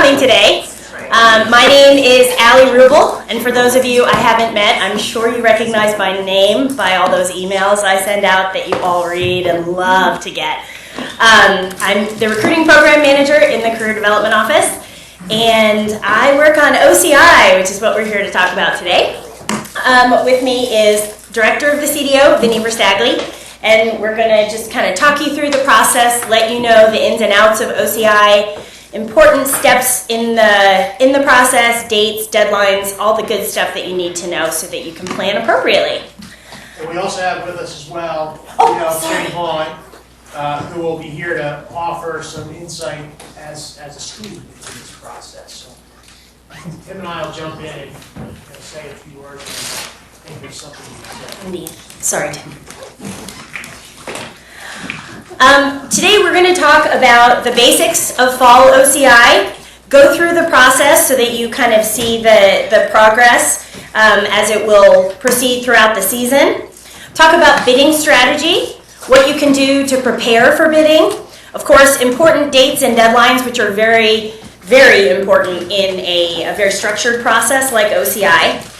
coming today. My name is Allie Rubel, and for those of you I haven't met, I'm sure you recognize my name by all those emails I send out that you all read and love to get. I'm the recruiting program manager in the Career Development Office, and I work on OCI, which is what we're here to talk about today. With me is Director of the CDO, Vinny Verstagli, and we're going to just kind of talk you through the process, let you know the ins and outs of OCI, important steps in the process, dates, deadlines, all the good stuff that you need to know so that you can plan appropriately. And we also have with us as well, Tim Vaughn, who will be here to offer some insight as a student in this process. So Tim and I will jump in and say a few words. I think there's something you can say. Indeed. Sorry, Tim. Today we're going to talk about the basics of fall OCI, go through the process so that you kind of see the progress as it will proceed throughout the season. Talk about bidding strategy, what you can do to prepare for bidding. Of course, important dates and deadlines, which are very, very important in a very structured process like OCI.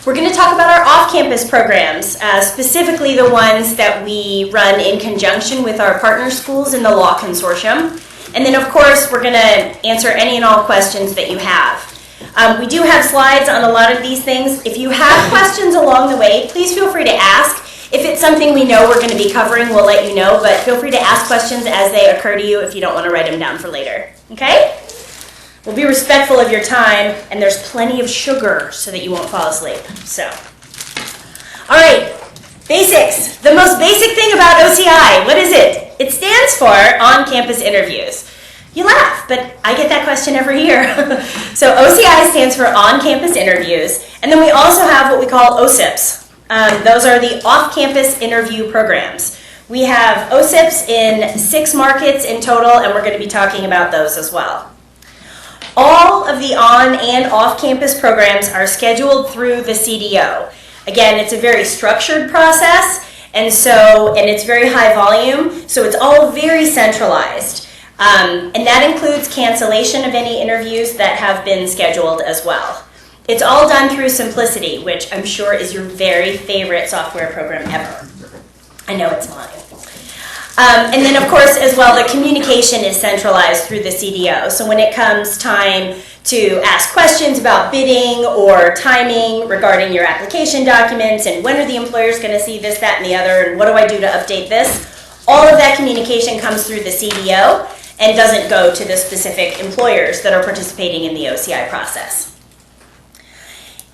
We're going to talk about our off-campus programs, specifically the ones that we run in conjunction with our partner schools in the Law Consortium. And then, of course, we're going to answer any and all questions that you have. We do have slides on a lot of these things. If you have questions along the way, please feel free to ask. If it's something we know we're going to be covering, we'll let you know, but feel free to ask questions as they occur to you if you don't want to write them down for later. Okay? We'll be respectful of your time, and there's plenty of sugar so that you won't fall asleep. So, all right, basics. The most basic thing about OCI, what is it? It stands for on-campus interviews. You laugh, but I get that question every year. So OCI stands for on-campus interviews, and then we also have what we call OCIPs. Those are the off-campus interview programs. We have OCIPs in 6 markets in total, and we're going to be talking about those as well. All of the on and off-campus programs are scheduled through the CDO. Again, it's a very structured process, and it's very high volume, so it's all very centralized. And that includes cancellation of any interviews that have been scheduled as well. It's all done through Simplicity, which I'm sure is your very favorite software program ever. I know it's mine. And then, of course, as well, the communication is centralized through the CDO. So when it comes time to ask questions about bidding or timing regarding your application documents and when are the employers going to see this, that, and the other, and what do I do to update this, all of that communication comes through the CDO and doesn't go to the specific employers that are participating in the OCI process.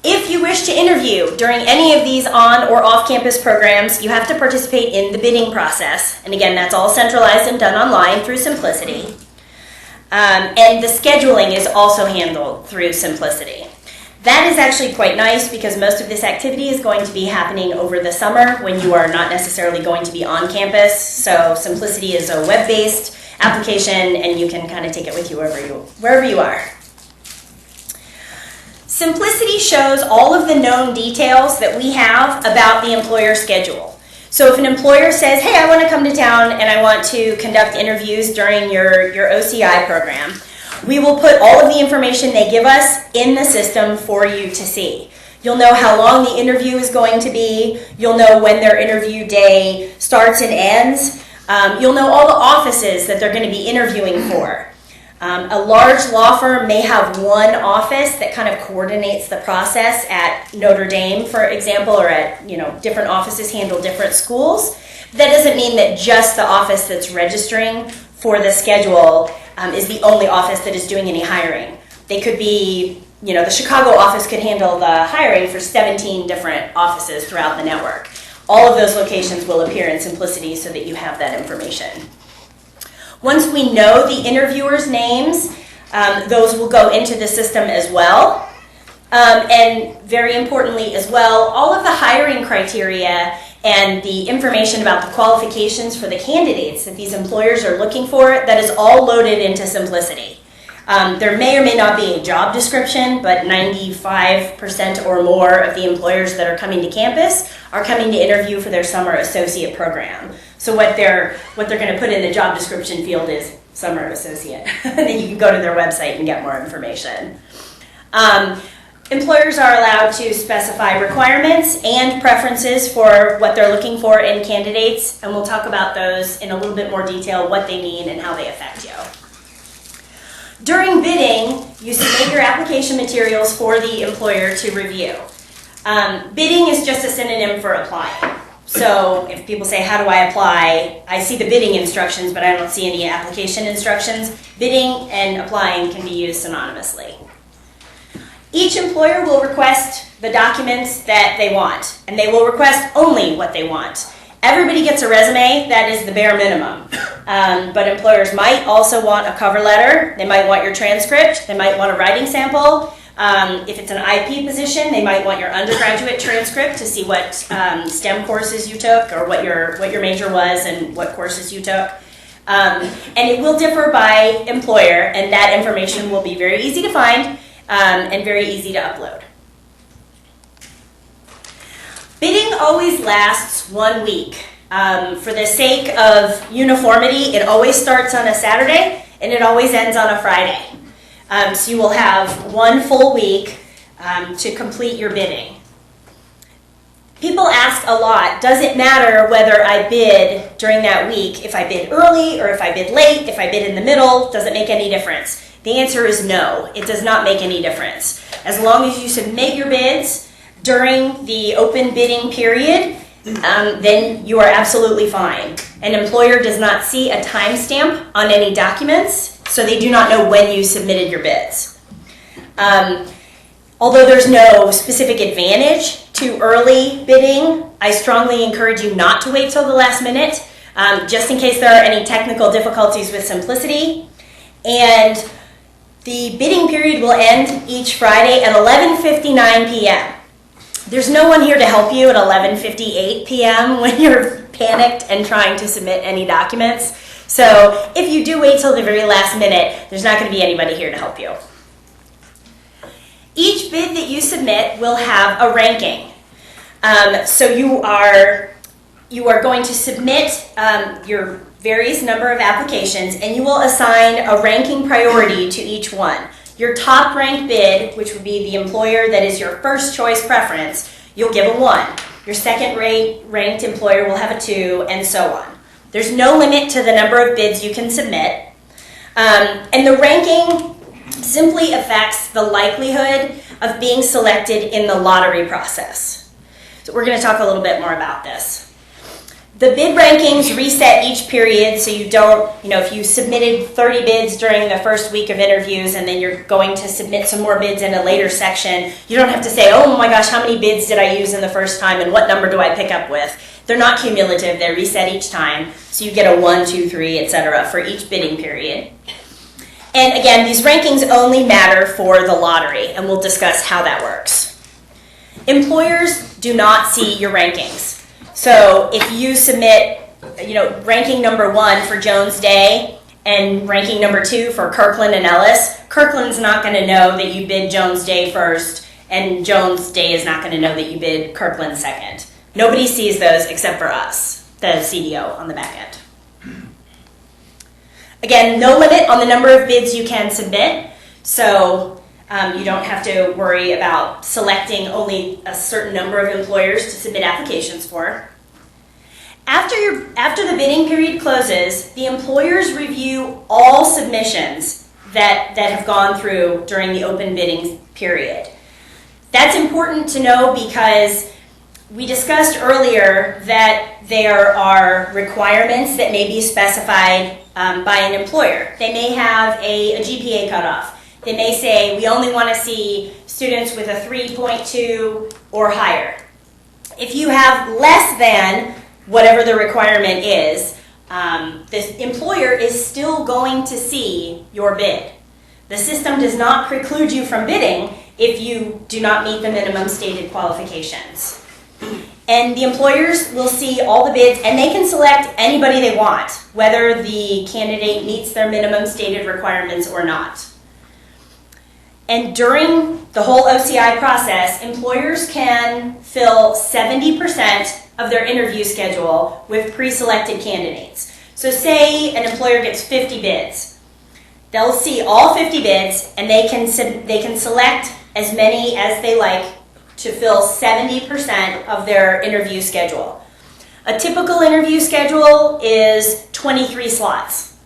If you wish to interview during any of these on or off-campus programs, you have to participate in the bidding process. And again, that's all centralized and done online through Simplicity. And the scheduling is also handled through Simplicity. That is actually quite nice because most of this activity is going to be happening over the summer when you are not necessarily going to be on campus. So Simplicity is a web-based application and you can kind of take it with you wherever you are. Simplicity shows all of the known details that we have about the employer schedule. So if an employer says, hey, I want to come to town and I want to conduct interviews during your OCI program, we will put all of the information they give us in the system for you to see. You'll know how long the interview is going to be. You'll know when their interview day starts and ends. You'll know all the offices that they're going to be interviewing for. A large law firm may have one office that kind of coordinates the process at Notre Dame, for example, or at different offices handle different schools. That doesn't mean that just the office that's registering for the schedule is the only office that is doing any hiring. They could be, the Chicago office could handle the hiring for 17 different offices throughout the network. All of those locations will appear in Simplicity so that you have that information. Once we know the interviewers' names, those will go into the system as well. And very importantly as well, all of the hiring criteria and the information about the qualifications for the candidates that these employers are looking for, that is all loaded into Simplicity. There may or may not be a job description, but 95% or more of the employers that are coming to campus are coming to interview for their summer associate program. So what they're going to put in the job description field is summer associate. And then you can go to their website and get more information. Employers are allowed to specify requirements and preferences for what they're looking for in candidates, and we'll talk about those in a little bit more detail, what they mean and how they affect you. During bidding, you submit your application materials for the employer to review. Bidding is just a synonym for applying. So if people say, how do I apply? I see the bidding instructions, but I don't see any application instructions. Bidding and applying can be used synonymously. Each employer will request the documents that they want, and they will request only what they want. Everybody gets a resume, that is the bare minimum. But employers might also want a cover letter, they might want your transcript, they might want a writing sample. If it's an IP position, they might want your undergraduate transcript to see what STEM courses you took or what your major was and what courses you took. And it will differ by employer, and that information will be very easy to find and very easy to upload. Bidding always lasts 1 week. For the sake of uniformity, it always starts on a Saturday and it always ends on a Friday. So you will have 1 full week to complete your bidding. People ask a lot, does it matter whether I bid during that week? If I bid early or if I bid late, if I bid in the middle, does it make any difference? The answer is no, it does not make any difference. As long as you submit your bids during the open bidding period, then you are absolutely fine. An employer does not see a timestamp on any documents, so they do not know when you submitted your bids. Although there's no specific advantage to early bidding, I strongly encourage you not to wait till the last minute, just in case there are any technical difficulties with Simplicity. And the bidding period will end each Friday at 11:59 p.m. There's no one here to help you at 11:58 p.m. when you're panicked and trying to submit any documents. So if you do wait till the very last minute, there's not going to be anybody here to help you. Each bid that you submit will have a ranking. So you are going to submit your various number of applications, and you will assign a ranking priority to each one. Your top ranked bid, which would be the employer that is your first choice preference, you'll give a 1. Your second ranked employer will have a 2, and so on. There's no limit to the number of bids you can submit. And the ranking simply affects the likelihood of being selected in the lottery process. So we're going to talk a little bit more about this. The bid rankings reset each period, so you don't, if you submitted 30 bids during the first week of interviews and then you're going to submit some more bids in a later section, you don't have to say, oh my gosh, how many bids did I use in the first time and what number do I pick up with? They're not cumulative, they're reset each time, so you get a 1, 2, 3, etc. for each bidding period. And again, these rankings only matter for the lottery, and we'll discuss how that works. Employers do not see your rankings. So if you submit, ranking number 1 for Jones Day and ranking number 2 for Kirkland and Ellis, Kirkland's not going to know that you bid Jones Day first, and Jones Day is not going to know that you bid Kirkland second. Nobody sees those except for us, the CDO on the back end. Again, no limit on the number of bids you can submit, so you don't have to worry about selecting only a certain number of employers to submit applications for. After the bidding period closes, the employers review all submissions that have gone through during the open bidding period. That's important to know because we discussed earlier that there are requirements that may be specified by an employer. They may have a GPA cutoff. They may say, we only want to see students with a 3.2 or higher. If you have less than whatever the requirement is, the employer is still going to see your bid. The system does not preclude you from bidding if you do not meet the minimum stated qualifications. And the employers will see all the bids, and they can select anybody they want, whether the candidate meets their minimum stated requirements or not. And during the whole OCI process, employers can fill 70% of their interview schedule with pre-selected candidates. So say an employer gets 50 bids. They'll see all 50 bids and they can select as many as they like to fill 70% of their interview schedule. A typical interview schedule is 23 slots.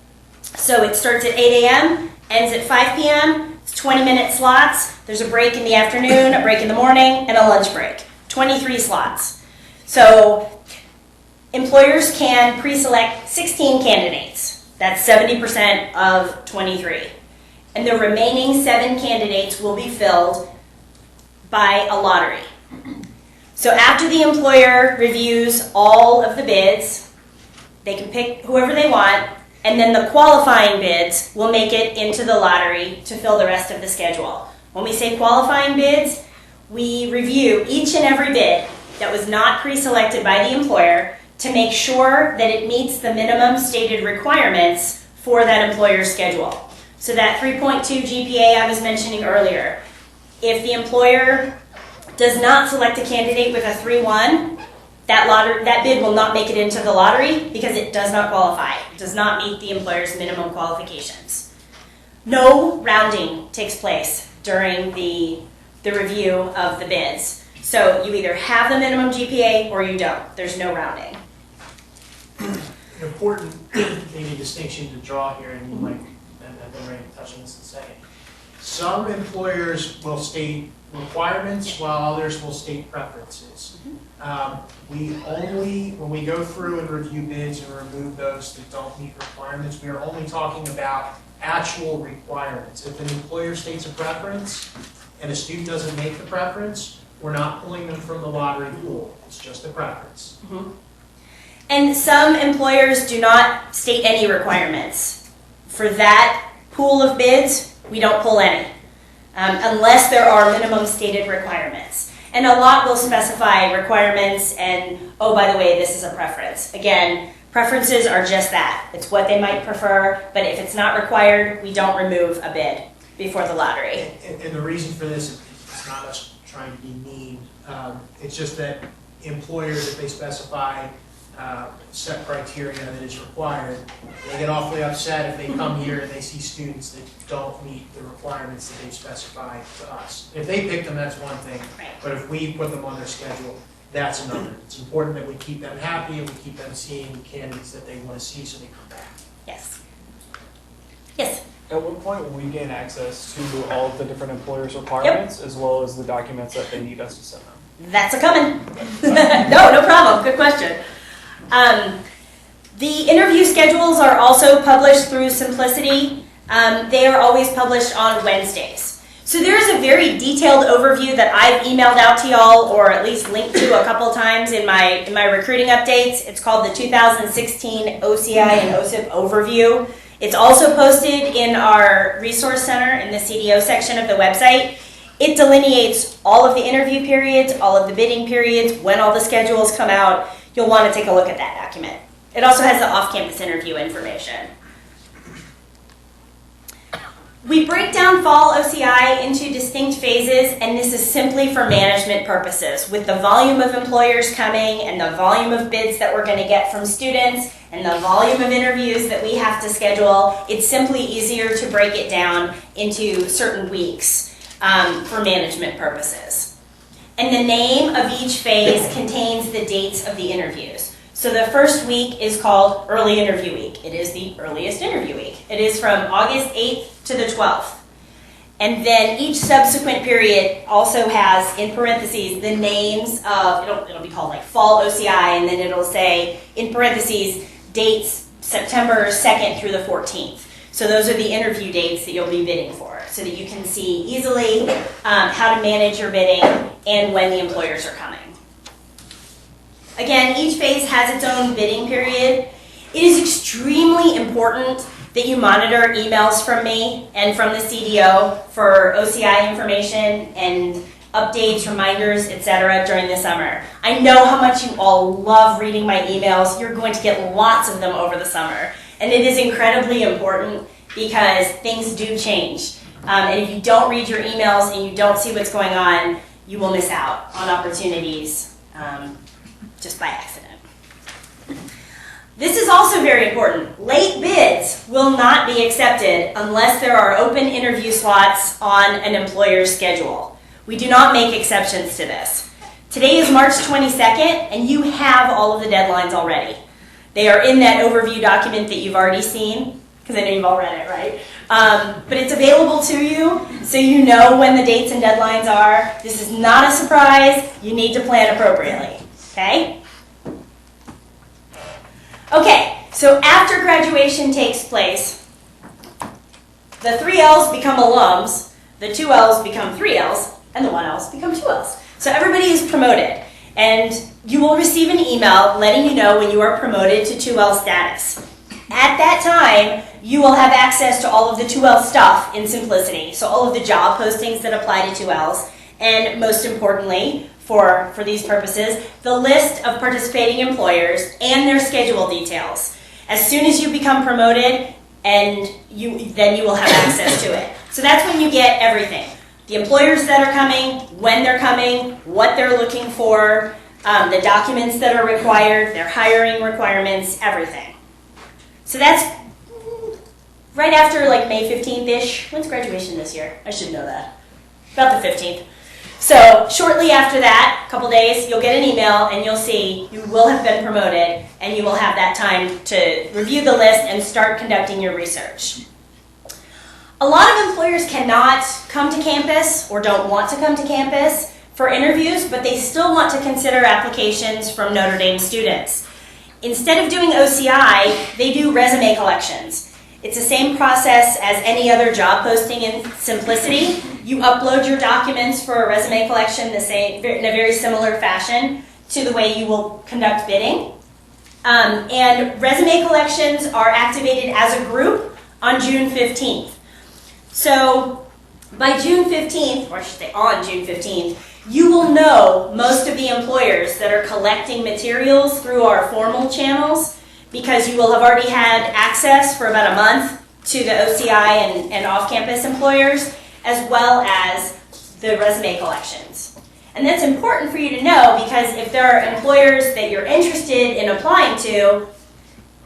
So it starts at 8 a.m., ends at 5 p.m., it's 20-minute slots. There's a break in the afternoon, a break in the morning, and a lunch break. 23 slots. So employers can pre-select 16 candidates. That's 70% of 23. And the remaining 7 candidates will be filled by a lottery. So after the employer reviews all of the bids, they can pick whoever they want, and then the qualifying bids will make it into the lottery to fill the rest of the schedule. When we say qualifying bids, we review each and every bid that was not pre-selected by the employer to make sure that it meets the minimum stated requirements for that employer's schedule. So that 3.2 GPA I was mentioning earlier, if the employer does not select a candidate with a 3.1, that bid will not make it into the lottery because it does not qualify. It does not meet the employer's minimum qualifications. No rounding takes place during the review of the bids. So you either have the minimum GPA or you don't. There's no rounding. An important maybe distinction to draw here, and you might, and then Ray can touch on this in a second. Some employers will state requirements while others will state preferences. When we go through and review bids and remove those that don't meet requirements, we are only talking about actual requirements. If an employer states a preference and a student doesn't make the preference, we're not pulling them from the lottery pool. It's just a preference. And some employers do not state any requirements. For that pool of bids, we don't pull any, unless there are minimum stated requirements. And a lot will specify requirements and, oh, by the way, this is a preference. Again, preferences are just that. It's what they might prefer, but if it's not required, we don't remove a bid before the lottery. And the reason for this is it's not us trying to be mean. It's just that employers, if they specify set criteria that is required, they get awfully upset if they come here and they see students that don't meet the requirements that they've specified to us. If they pick them, that's one thing, but if we put them on their schedule, that's another. It's important that we keep them happy and we keep them seeing candidates that they want to see so they come back. Yes. Yes? At what point will we gain access to all of the different employers' requirements as well as the documents that they need us to send them? That's a coming. No problem. Good question. The interview schedules are also published through Simplicity. They are always published on Wednesdays. So there's a very detailed overview that I've emailed out to y'all, or at least linked to a couple times in my recruiting updates. It's called the 2016 OCI and OSIP Overview. It's also posted in our resource center in the CDO section of the website. It delineates all of the interview periods, all of the bidding periods, when all the schedules come out. You'll want to take a look at that document. It also has the off-campus interview information. We break down fall OCI into distinct phases, and this is simply for management purposes. With the volume of employers coming and the volume of bids that we're going to get from students and the volume of interviews that we have to schedule, it's simply easier to break it down into certain weeks for management purposes. And the name of each phase contains the dates of the interviews. So the first week is called Early Interview Week. It is the earliest interview week. It is from August 8th to the 12th. And then each subsequent period also has, in parentheses, the names of, it'll be called like Fall OCI, and then it'll say, in parentheses, dates September 2nd through the 14th. So those are the interview dates that you'll be bidding for, so that you can see easily how to manage your bidding and when the employers are coming. Again, each phase has its own bidding period. It is extremely important that you monitor emails from me and from the CDO for OCI information and updates, reminders, etc. during the summer. I know how much you all love reading my emails. You're going to get lots of them over the summer. And it is incredibly important because things do change. And if you don't read your emails and you don't see what's going on, you will miss out on opportunities just by accident. This is also very important. Late bids will not be accepted unless there are open interview slots on an employer's schedule. We do not make exceptions to this. Today is March 22nd, and you have all of the deadlines already. They are in that overview document that you've already seen, because I know you've all read it, right? But it's available to you, so you know when the dates and deadlines are. This is not a surprise. You need to plan appropriately, okay? Okay, so after graduation takes place, the 3 L's become alums, the 2 L's become 3 L's, and the 1 L's become 2 L's. So everybody is promoted, and you will receive an email letting you know when you are promoted to 2L status. At that time, you will have access to all of the 2L stuff in Simplicity, so all of the job postings that apply to 2Ls, and most importantly, for these purposes, the list of participating employers and their schedule details. As soon as you become promoted, then you will have access to it. So that's when you get everything. The employers that are coming, when they're coming, what they're looking for, the documents that are required, their hiring requirements, everything. So that's right after like May 15th-ish. When's graduation this year? I should know that. About the 15th. So shortly after that, a couple days, you'll get an email and you'll see you will have been promoted and you will have that time to review the list and start conducting your research. A lot of employers cannot come to campus or don't want to come to campus for interviews, but they still want to consider applications from Notre Dame students. Instead of doing OCI, they do resume collections. It's the same process as any other job posting in Simplicity. You upload your documents for a resume collection in a very similar fashion to the way you will conduct bidding. And resume collections are activated as a group on June 15th. So by June 15th, or I should say on June 15th, you will know most of the employers that are collecting materials through our formal channels because you will have already had access for about a month to the OCI and off-campus employers, as well as the resume collections. And that's important for you to know because if there are employers that you're interested in applying to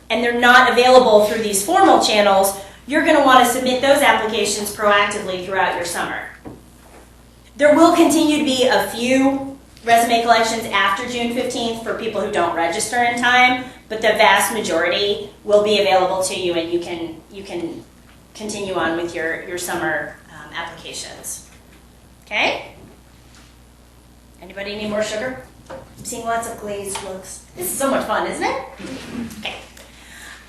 and they're not available through these formal channels, you're going to want to submit those applications proactively throughout your summer. There will continue to be a few resume collections after June 15th for people who don't register in time, but the vast majority will be available to you and you can continue on with your summer applications. Okay? Anybody need more sugar? I'm seeing lots of glazed looks. This is so much fun, isn't it? Okay.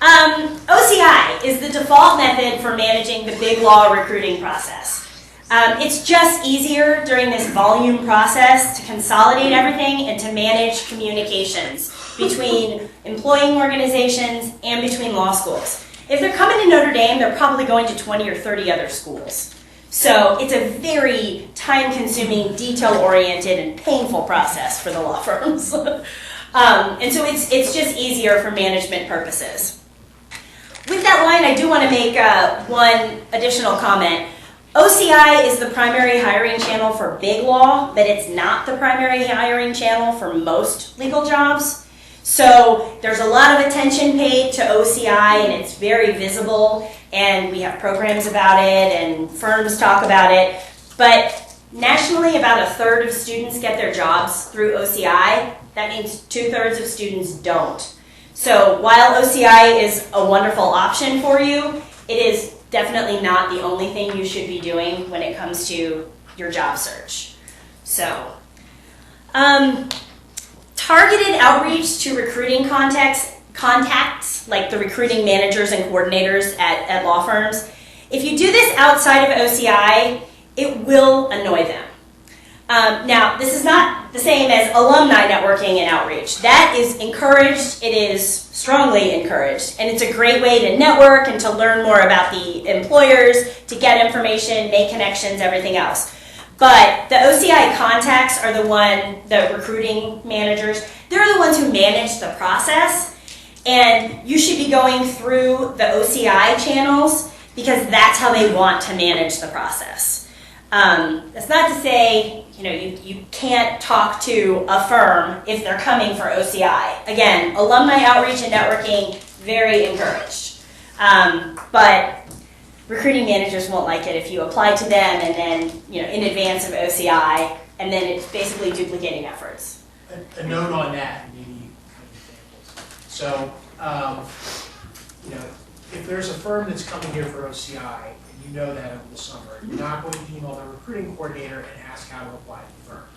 OCI is the default method for managing the big law recruiting process. It's just easier during this volume process to consolidate everything and to manage communications between employing organizations and between law schools. If they're coming to Notre Dame, they're probably going to 20 or 30 other schools. So it's a very time-consuming, detail-oriented, and painful process for the law firms. And so it's just easier for management purposes. With that line, I do want to make one additional comment. OCI is the primary hiring channel for big law, but it's not the primary hiring channel for most legal jobs. So there's a lot of attention paid to OCI, and it's very visible, and we have programs about it, and firms talk about it. But nationally, about a third of students get their jobs through OCI. That means 2/3 of students don't. So while OCI is a wonderful option for you, it is definitely not the only thing you should be doing when it comes to your job search. So, targeted outreach to recruiting contacts, like the recruiting managers and coordinators at law firms. If you do this outside of OCI, it will annoy them. Now, this is not the same as alumni networking and outreach. That is encouraged, it is strongly encouraged, and it's a great way to network and to learn more about the employers, to get information, make connections, everything else. But the OCI contacts are the recruiting managers, they're the ones who manage the process, and you should be going through the OCI channels because that's how they want to manage the process. That's not to say, you can't talk to a firm if they're coming for OCI. Again, alumni outreach and networking, very encouraged. But recruiting managers won't like it if you apply to them and then, in advance of OCI, and then it's basically duplicating efforts. A note on that, maybe examples. So, if there's a firm that's coming here for OCI, and you know that over the summer, you're not going to email the recruiting coordinator and ask how to apply to the firm,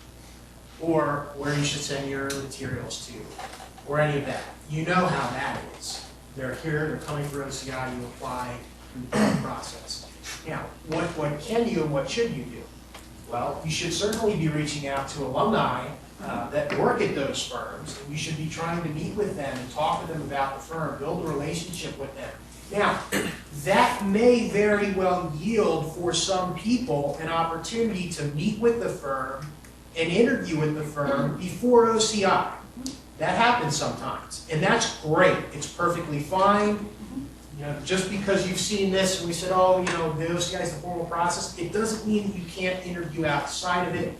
or where you should send your materials to, or any of that. You know how that is. They're here, they're coming for OCI, you apply through the process. Now, what can you and what should you do? Well, you should certainly be reaching out to alumni that work at those firms, and you should be trying to meet with them and talk to them about the firm, build a relationship with them. Now, that may very well yield for some people an opportunity to meet with the firm and interview with the firm before OCI. That happens sometimes, and that's great. It's perfectly fine. Just because you've seen this and we said, oh, the OCI is the formal process, it doesn't mean that you can't interview outside of it.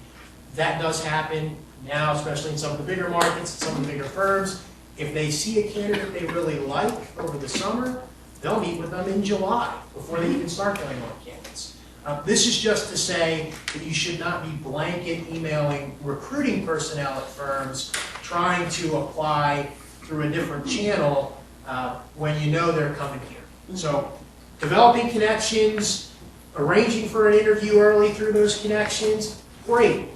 That does happen now, especially in some of the bigger markets, some of the bigger firms. If they see a candidate they really like over the summer, they'll meet with them in July before they even start going on campus. This is just to say that you should not be blanket emailing recruiting personnel at firms trying to apply through a different channel when you know they're coming here. So developing connections, arranging for an interview early through those connections, great.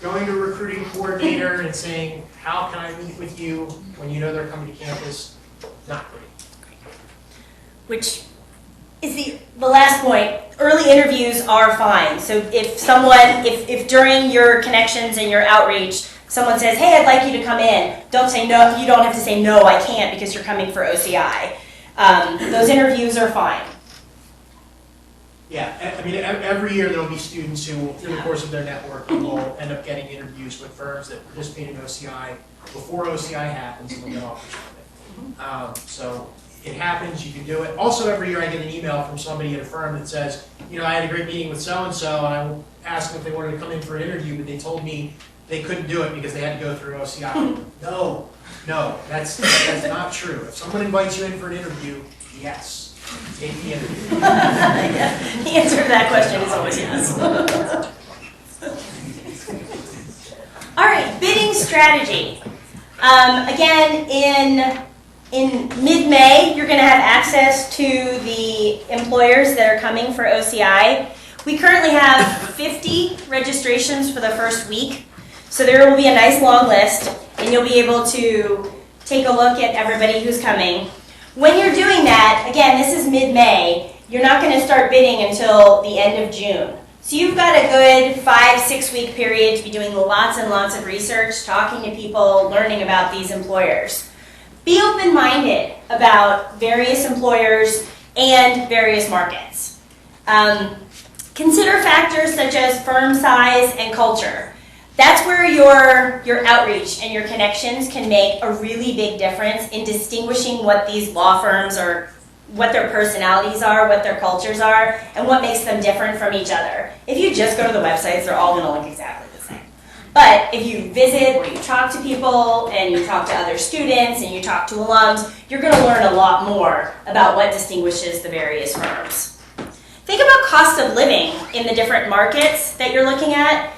Going to a recruiting coordinator and saying, how can I meet with you when you know they're coming to campus, not great. Which is the last point. Early interviews are fine. So if during your connections and your outreach, someone says, hey, I'd like you to come in, don't say no. You don't have to say, no, I can't because you're coming for OCI. Those interviews are fine. Yeah, I mean, every year there'll be students who, through the course of their networking, will end up getting interviews with firms that participate in OCI before OCI happens, and they'll get offers from it. So it happens, you can do it. Also, every year I get an email from somebody at a firm that says, I had a great meeting with so-and-so, and I asked them if they wanted to come in for an interview, but they told me they couldn't do it because they had to go through OCI. No, that's not true. If someone invites you in for an interview, yes. Take the interview. Yeah. The answer to that question is always yes. All right, bidding strategy. Again, in mid-May, you're going to have access to the employers that are coming for OCI. We currently have 50 registrations for the first week, so there will be a nice long list, and you'll be able to take a look at everybody who's coming. When you're doing that, again, this is mid-May, you're not going to start bidding until the end of June. So you've got a good 5-6 week period to be doing lots and lots of research, talking to people, learning about these employers. Be open-minded about various employers and various markets. Consider factors such as firm size and culture. That's where your outreach and your connections can make a really big difference in distinguishing what these law firms are, what their personalities are, what their cultures are, and what makes them different from each other. If you just go to the websites, they're all going to look exactly the same. But if you visit or you talk to people and you talk to other students and you talk to alums, you're going to learn a lot more about what distinguishes the various firms. Think about cost of living in the different markets that you're looking at.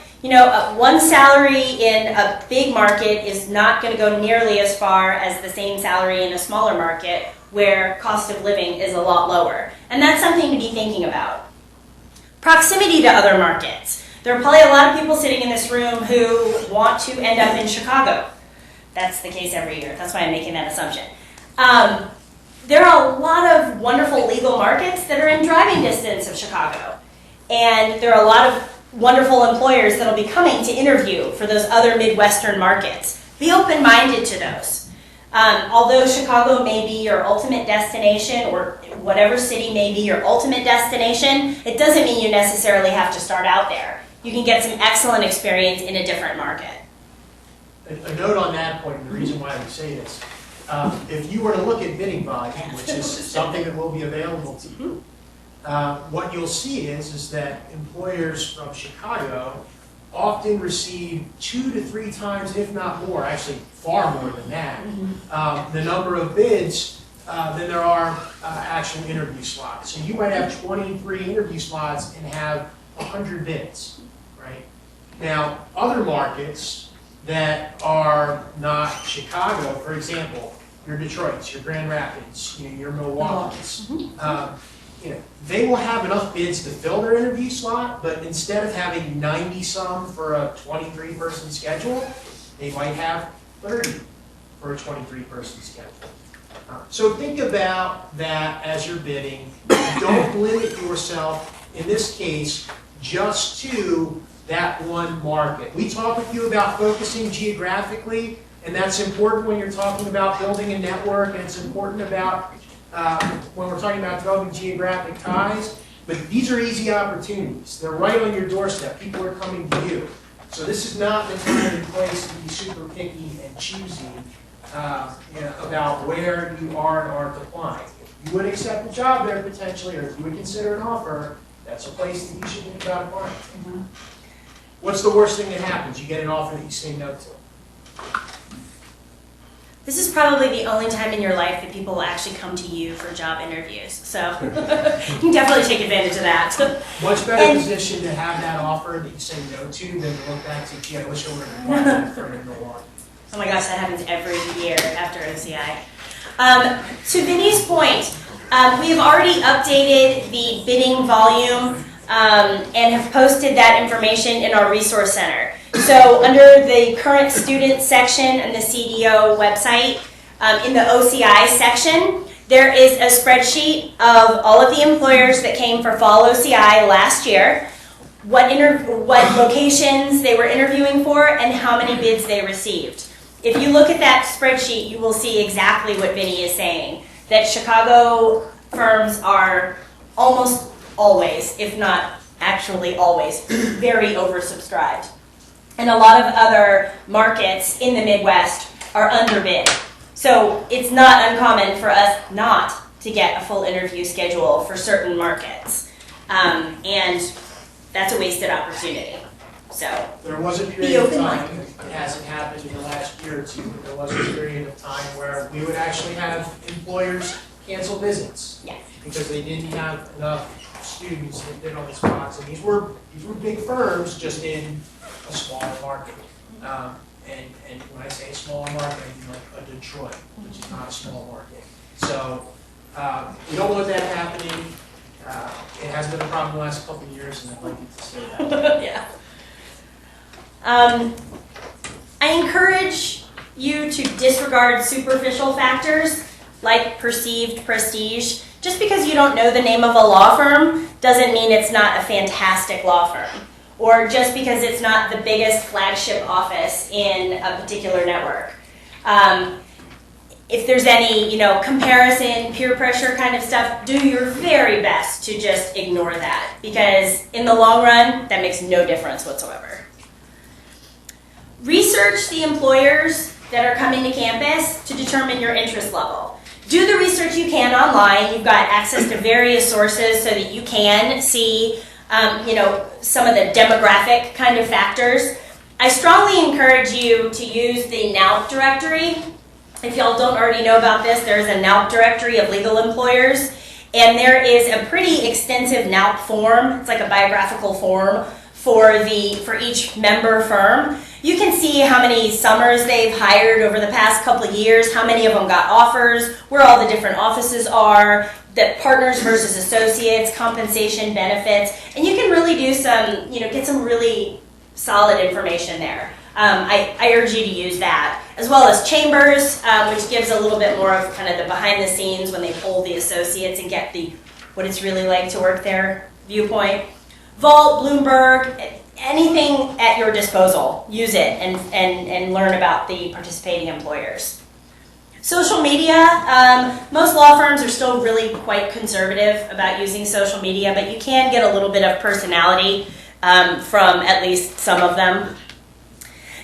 One salary in a big market is not going to go nearly as far as the same salary in a smaller market where cost of living is a lot lower. And that's something to be thinking about. Proximity to other markets. There are probably a lot of people sitting in this room who want to end up in Chicago. That's the case every year. That's why I'm making that assumption. There are a lot of wonderful legal markets that are in driving distance of Chicago. And there are a lot of wonderful employers that will be coming to interview for those other Midwestern markets. Be open-minded to those. Although Chicago may be your ultimate destination, or whatever city may be your ultimate destination, it doesn't mean you necessarily have to start out there. You can get some excellent experience in a different market. A note on that point, and the reason why we say this, if you were to look at bidding volume, which is something that will be available to you, what you'll see is that employers from Chicago often receive 2 to 3 times, if not more, actually far more than that, the number of bids than there are actual interview slots. So you might have 23 interview slots and have 100 bids, right? Now, other markets that are not Chicago, for example, your Detroits, your Grand Rapids, your Milwaukee's, they will have enough bids to fill their interview slot, but instead of having 90-some for a 23-person schedule, they might have 30 for a 23-person schedule. So think about that as you're bidding. Don't limit yourself, in this case, just to that one market. We talk with you about focusing geographically, and that's important when you're talking about building a network, and it's important about when we're talking about developing geographic ties, but these are easy opportunities. They're right on your doorstep. People are coming to you. So this is not the time and place to be super picky and choosy about where you are and aren't applying. If you would accept a job there potentially, or if you would consider an offer, that's a place that you should think about applying. What's the worst thing that happens? You get an offer that you say no to. This is probably the only time in your life that people will actually come to you for job interviews. So you can definitely take advantage of that. Much better position to have that offer that you say no to than to look back and say, gee, I wish I would have applied that firm in Milwaukee. Oh my gosh, that happens every year after OCI. To Vinny's point, we have already updated the bidding volume and have posted that information in our resource center. So under the current student section on the CDO website, in the OCI section, there is a spreadsheet of all of the employers that came for fall OCI last year, what locations they were interviewing for, and how many bids they received. If you look at that spreadsheet, you will see exactly what Vinny is saying, that Chicago firms are almost always, if not actually always, very oversubscribed. And a lot of other markets in the Midwest are underbid. So it's not uncommon for us not to get a full interview schedule for certain markets. And that's a wasted opportunity. So there was a period of time, it hasn't happened in the last year or two, but there was a period of time where we would actually have employers cancel visits. Yes. Because they didn't have enough students that did on the spots. And these were big firms just in a smaller market. And when I say a smaller market, I mean like a Detroit, which is not a small market. So we don't want that happening. It has been a problem the last couple of years, and I'd like it to stay that way. Yeah. I encourage you to disregard superficial factors like perceived prestige. Just because you don't know the name of a law firm doesn't mean it's not a fantastic law firm. Or just because it's not the biggest flagship office in a particular network. If there's any, comparison, peer pressure kind of stuff, do your very best to just ignore that. Because in the long run, that makes no difference whatsoever. Research the employers that are coming to campus to determine your interest level. Do the research you can online. You've got access to various sources so that you can see some of the demographic kind of factors. I strongly encourage you to use the NALP directory. If y'all don't already know about this, there's a NALP directory of legal employers, and there is a pretty extensive NALP form. It's like a biographical form for each member firm. You can see how many summers they've hired over the past couple of years, how many of them got offers, where all the different offices are, the partners versus associates, compensation, benefits, and you can really do some, get some really solid information there. I urge you to use that, as well as Chambers, which gives a little bit more of kind of the behind the scenes when they poll the associates and get the what it's really like to work there viewpoint. Vault, Bloomberg, anything at your disposal, use it and learn about the participating employers. Social media, most law firms are still really quite conservative about using social media, but you can get a little bit of personality from at least some of them.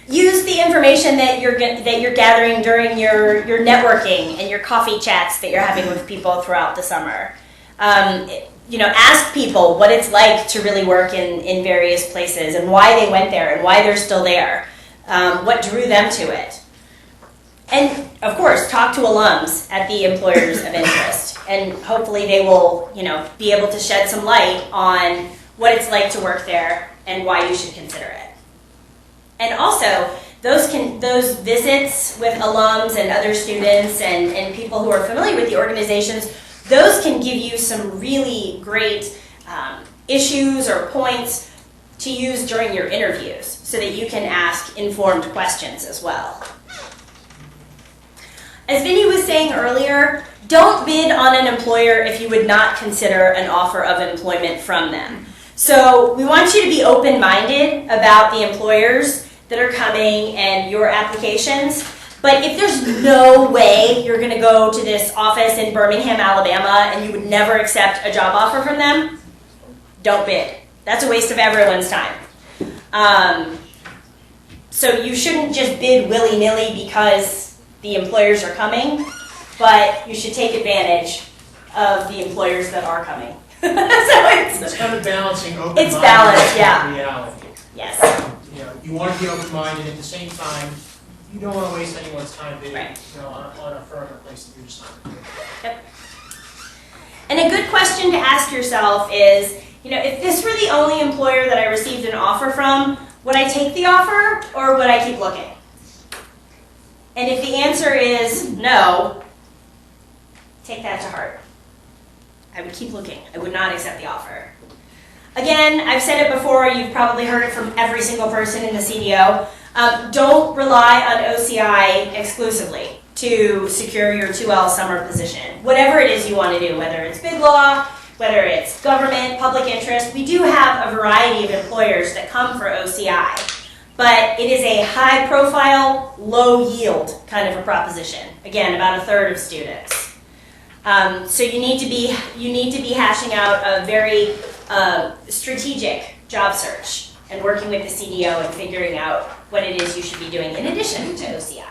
Use the information that you're gathering during your networking and your coffee chats that you're having with people throughout the summer. ask people what it's like to really work in various places and why they went there and why they're still there, what drew them to it. And of course, talk to alums at the employers of interest, and hopefully they will, be able to shed some light on what it's like to work there and why you should consider it. And also, those visits with alums and other students and people who are familiar with the organizations, those can give you some really great issues or points to use during your interviews so that you can ask informed questions as well. As Vinny was saying earlier, don't bid on an employer if you would not consider an offer of employment from them. So we want you to be open-minded about the employers that are coming and your applications. But if there's no way you're going to go to this office in Birmingham, Alabama, and you would never accept a job offer from them, don't bid. That's a waste of everyone's time. So you shouldn't just bid willy-nilly because the employers are coming, but you should take advantage of the employers that are coming. So it's kind of balancing open-minded it's balanced, yeah. and reality. Yes. You want to be open-minded at the same time. You don't want to waste anyone's time bidding, Right. on a firm or place that you're just not going to do. Yep. And a good question to ask yourself is, if this were the only employer that I received an offer from, would I take the offer or would I keep looking? And if the answer is no, take that to heart. I would keep looking. I would not accept the offer. Again, I've said it before, you've probably heard it from every single person in the CDO. Don't rely on OCI exclusively to secure your 2L summer position. Whatever it is you want to do, whether it's bid law, whether it's government, public interest, we do have a variety of employers that come for OCI. But it is a high profile, low yield kind of a proposition. Again, about a third of students. So you need to be hashing out a very strategic job search and working with the CDO and figuring out what it is you should be doing in addition to OCI.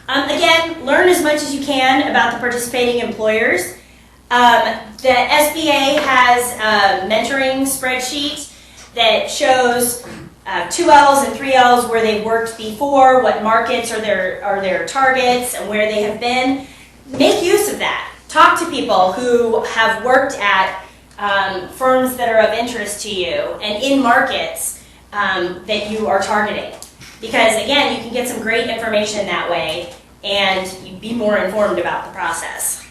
Again, learn as much as you can about the participating employers. The SBA has a mentoring spreadsheet that shows 2Ls and 3Ls where they've worked before, what markets are their targets, and where they have been. Make use of that. Talk to people who have worked at firms that are of interest to you and in markets that you are targeting. Because again, you can get some great information that way and you'd be more informed about the process.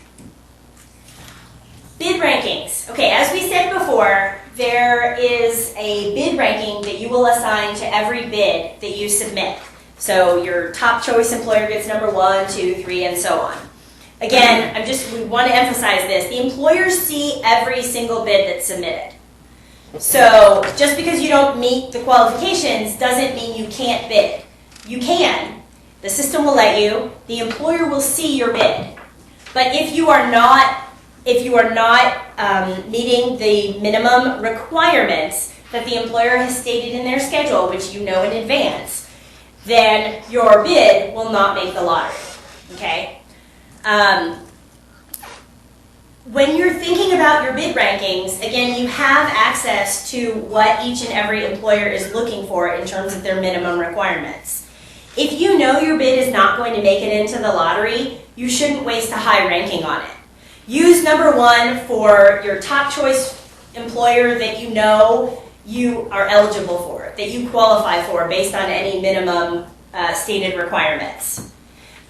Bid rankings. Okay, as we said before, there is a bid ranking that you will assign to every bid that you submit. So your top choice employer gets number 1, 2, 3, and so on. Again, we want to emphasize this. The employers see every single bid that's submitted. So just because you don't meet the qualifications doesn't mean you can't bid. You can. The system will let you. The employer will see your bid. But if you are not meeting the minimum requirements that the employer has stated in their schedule, which you know in advance, then your bid will not make the lottery. Okay? When you're thinking about your bid rankings, again, you have access to what each and every employer is looking for in terms of their minimum requirements. If you know your bid is not going to make it into the lottery, you shouldn't waste a high ranking on it. Use number 1 for your top choice employer that you know you are eligible for, that you qualify for based on any minimum stated requirements.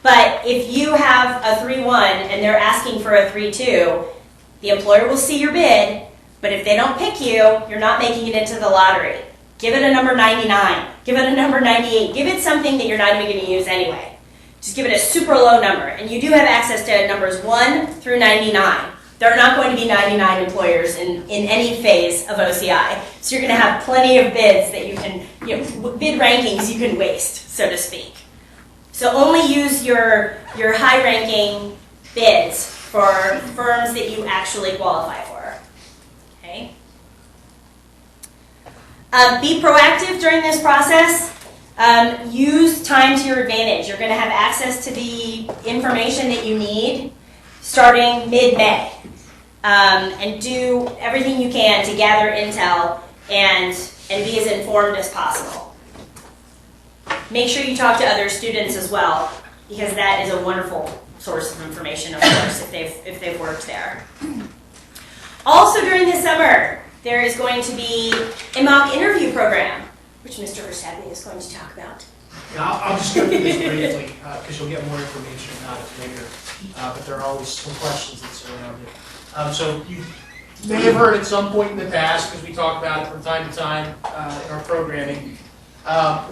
But if you have a 3-1 and they're asking for a 3-2, the employer will see your bid, but if they don't pick you, you're not making it into the lottery. Give it a number 99. Give it a number 98. Give it something that you're not even going to use anyway. Just give it a super low number. And you do have access to numbers 1 through 99. There are not going to be 99 employers in any phase of OCI. So you're going to have plenty of bids that you can, bid rankings you can waste, so to speak. So only use your high-ranking bids for firms that you actually qualify for. Okay? Be proactive during this process. Use time to your advantage. You're going to have access to the information that you need. starting mid-May. And do everything you can to gather intel and be as informed as possible. Make sure you talk to other students as well, because that is a wonderful source of information, of course, if they've worked there. Also during the summer, there is going to be a mock interview program, which Mr. Verstappen is going to talk about. Yeah, I'll just go through this briefly, because you'll get more information about it later, but there are always some questions that surround it. So you may have heard at some point in the past, because we talk about it from time to time in our programming,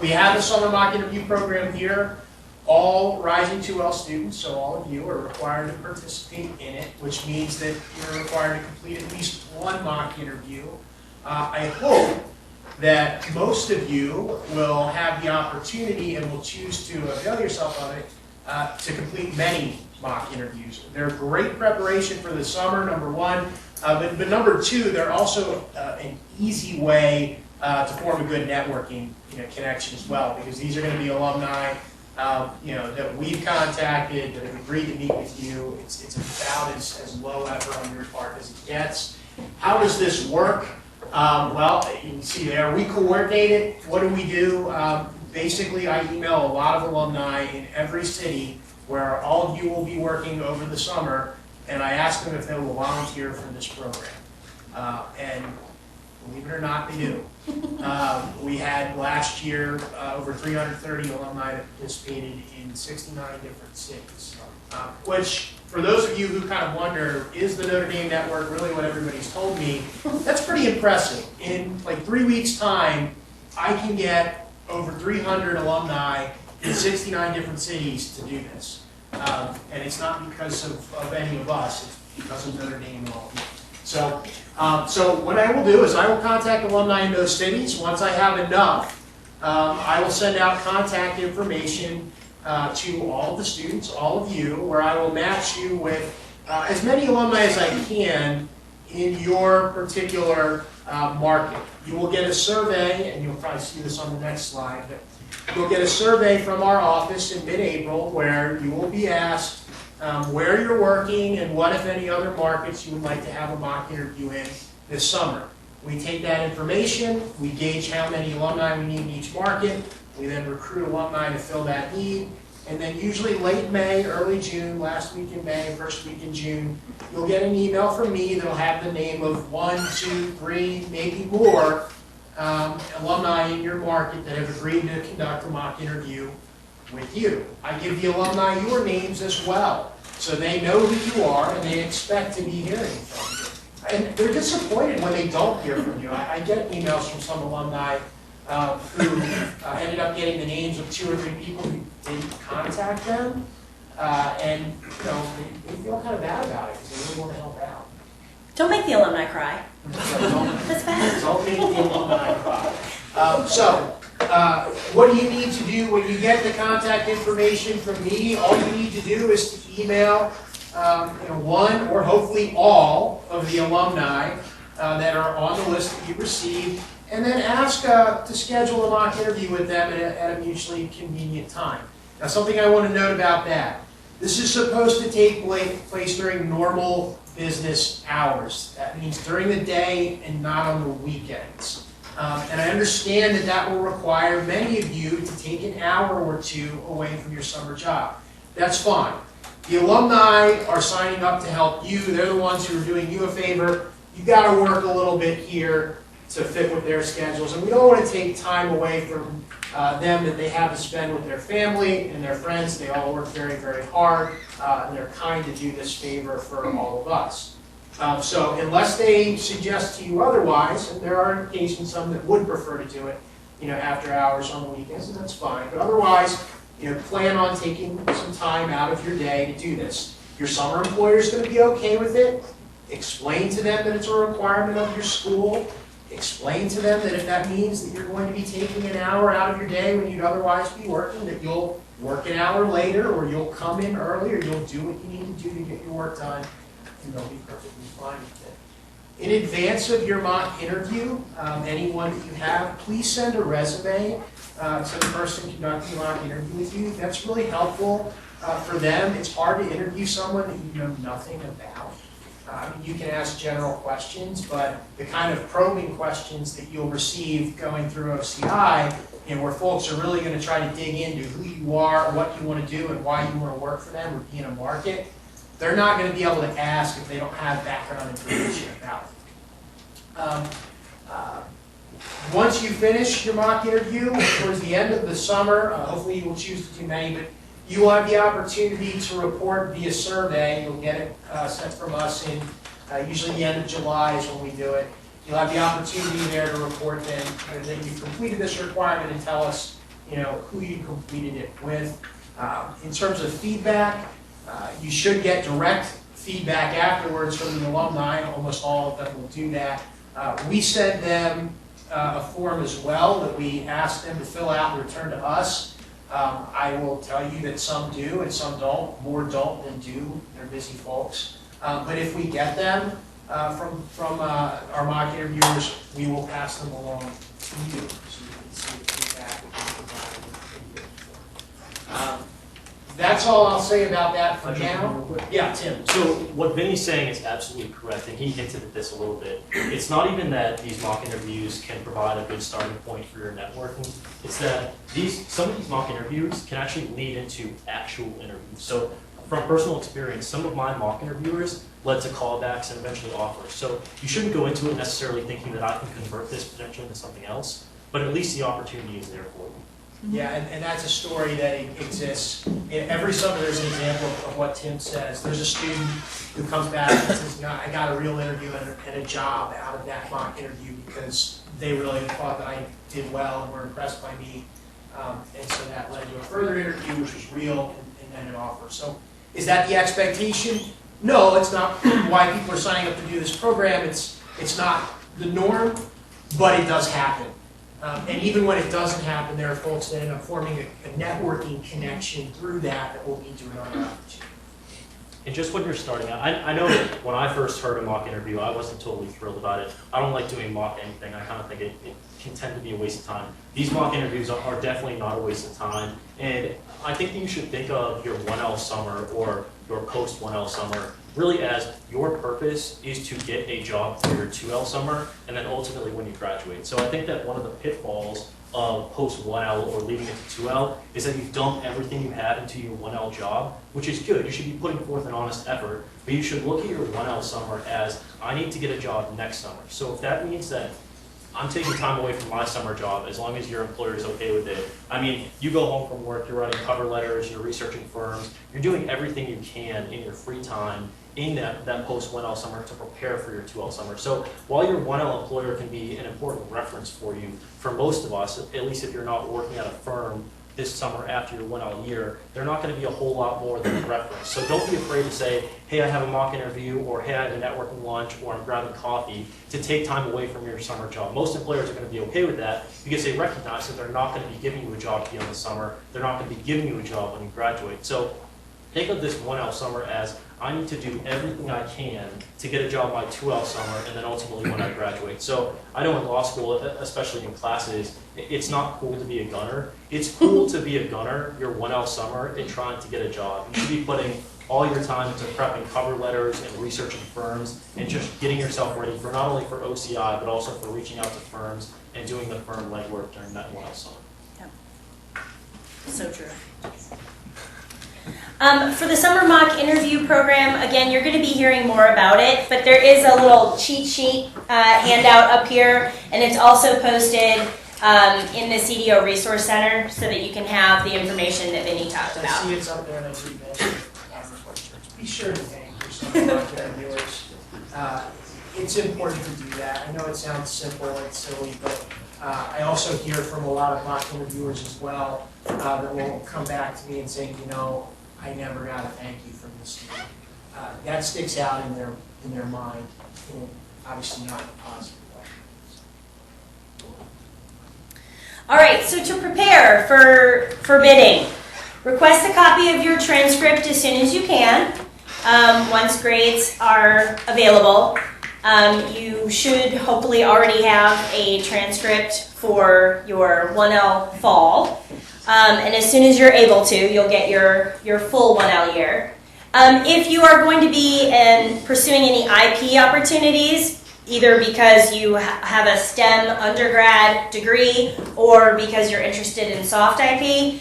we have a summer mock interview program here. All Rising 2L students, so all of you, are required to participate in it, which means that you're required to complete at least one mock interview. I hope that most of you will have the opportunity and will choose to avail yourself of it to complete many mock interviews. They're great preparation for the summer, number one, but number two, they're also an easy way to form a good networking connection as well, because these are going to be alumni that we've contacted, that have agreed to meet with you. It's about as low effort on your part as it gets. How does this work? Well, you can see there, we coordinate it. What do we do? Basically, I email a lot of alumni in every city where all of you will be working over the summer, and I ask them if they will volunteer for this program. And believe it or not, they do. We had last year over 330 alumni that participated in 69 different cities, which, for those of you who kind of wonder, is the Notre Dame network really what everybody's told me? That's pretty impressive. In like 3 weeks' time, I can get over 300 alumni in 69 different cities to do this. And it's not because of any of us, it's because of Notre Dame and all of you. So what I will do is I will contact alumni in those cities. Once I have enough, I will send out contact information to all of the students, all of you, where I will match you with as many alumni as I can in your particular market. You will get a survey, and you'll probably see this on the next slide, but you'll get a survey from our office in mid-April where you will be asked where you're working and what, if any, other markets you would like to have a mock interview in this summer. We take that information, we gauge how many alumni we need in each market, we then recruit alumni to fill that need, and then usually late May, early June, last week in May, first week in June, you'll get an email from me that'll have the name of 1, 2, 3, maybe more alumni in your market that have agreed to conduct a mock interview with you. I give the alumni your names as well, so they know who you are and they expect to be hearing from you. And they're disappointed when they don't hear from you. I get emails from some alumni who ended up getting the names of 2 or 3 people who didn't contact them, and they feel kind of bad about it because they really want to help out. Don't make the alumni cry. That's bad. Don't make the alumni cry. What do you need to do when you get the contact information from me? All you need to do is to email one or hopefully all of the alumni that are on the list that you received, and then ask to schedule a mock interview with them at a mutually convenient time. Now, something I want to note about that. This is supposed to take place during normal business hours. That means during the day and not on the weekends. And I understand that will require many of you to take an hour or two away from your summer job. That's fine. The alumni are signing up to help you. They're the ones who are doing you a favor. You've got to work a little bit here to fit with their schedules. And we don't want to take time away from them that they have to spend with their family and their friends. They all work very, very hard, and they're kind to do this favor for all of us. So unless they suggest to you otherwise, and there are occasions some that would prefer to do it, after hours on the weekends, and that's fine. But otherwise, plan on taking some time out of your day to do this. Your summer employer is going to be okay with it. Explain to them that it's a requirement of your school. Explain to them that if that means that you're going to be taking an hour out of your day when you'd otherwise be working, that you'll work an hour later, or you'll come in early, or you'll do what you need to do to get your work done, and they'll be perfectly fine with it. In advance of your mock interview, anyone that you have, please send a resume to the person conducting the mock interview with you. That's really helpful. For them, it's hard to interview someone that you know nothing about. You can ask general questions, but the kind of probing questions that you'll receive going through OCI, where folks are really going to try to dig into who you are, what you want to do, and why you want to work for them or be in a market, they're not going to be able to ask if they don't have background information about it. Once you finish your mock interview, towards the end of the summer, hopefully you will choose to do many, but you will have the opportunity to report via survey. You'll get it sent from us in usually the end of July is when we do it. You'll have the opportunity there to report then that you've completed this requirement and tell us, who you completed it with. In terms of feedback, you should get direct feedback afterwards from the alumni. Almost all of them will do that. We send them a form as well that we ask them to fill out and return to us. I will tell you that some do and some don't. More don't than do. They're busy folks. But if we get them from our mock interviewers, we will pass them along to you so you can see the feedback that we provided. That's all I'll say about that for now. Yeah, Tim. So what Vinny's saying is absolutely correct, and he hinted at this a little bit. It's not even that these mock interviews can provide a good starting point for your networking. It's that some of these mock interviews can actually lead into actual interviews. So from personal experience, some of my mock interviewers led to callbacks and eventually offers. So you shouldn't go into it necessarily thinking that I can convert this potentially into something else, but at least the opportunity is there for you. Yeah, and that's a story that exists. Every summer there's an example of what Tim says. There's a student who comes back and says, I got a real interview and a job out of that mock interview because they really thought that I did well and were impressed by me. And so that led to a further interview, which was real, and then an offer. So is that the expectation? No, it's not why people are signing up to do this program. It's not the norm, but it does happen. And even when it doesn't happen, there are folks that end up forming a networking connection through that will lead to another opportunity. And just when you're starting out, I know that when I first heard a mock interview, I wasn't totally thrilled about it. I don't like doing mock anything. I kind of think it can tend to be a waste of time. These mock interviews are definitely not a waste of time. And I think that you should think of your 1L summer or your post 1L summer really as your purpose is to get a job for your 2L summer and then ultimately when you graduate. So I think that one of the pitfalls of post 1L or leading into 2L is that you've dumped everything you have into your 1L job, which is good. You should be putting forth an honest effort, but you should look at your 1L summer as I need to get a job next summer. So if that means that I'm taking time away from my summer job as long as your employer is okay with it. I mean, you go home from work, you're writing cover letters, you're researching firms, you're doing everything you can in your free time in that post 1L summer to prepare for your 2L summer. So while your 1L employer can be an important reference for you, for most of us, at least if you're not working at a firm this summer after your 1L year, they're not going to be a whole lot more than a reference. So don't be afraid to say, hey, I have a mock interview, or hey, I had a networking lunch, or I'm grabbing coffee to take time away from your summer job. Most employers are going to be okay with that because they recognize that they're not going to be giving you a job beyond the summer. They're not going to be giving you a job when you graduate. So think of this 1L summer as I need to do everything I can to get a job my 2L summer and then ultimately when I graduate. So I know in law school, especially in classes, it's not cool to be a gunner. It's cool to be a gunner your 1L summer and trying to get a job. You should be putting all your time into prepping cover letters and researching firms and just getting yourself ready for not only for OCI, but also for reaching out to firms and doing the firm legwork during that 1L summer. Yep. So true. For the summer mock interview program, again, you're going to be hearing more about it, but there is a little cheat sheet handout up here, and it's also posted in the CDO Resource Center so that you can have the information that Vinny talked I about. see it's up there and I read that. Be sure to thank your summer mock interviewers. It's important to do that. I know it sounds simple and silly, but I also hear from a lot of mock interviewers as well that will come back to me and say, I never got a thank you from this team. That sticks out in their mind, and obviously not in a positive way. All right, so to prepare for bidding, request a copy of your transcript as soon as you can, once grades are available. You should hopefully already have a transcript for your 1L fall. And as soon as you're able to, you'll get your full 1L year. If you are going to be pursuing any IP opportunities, either because you have a STEM undergrad degree or because you're interested in soft IP,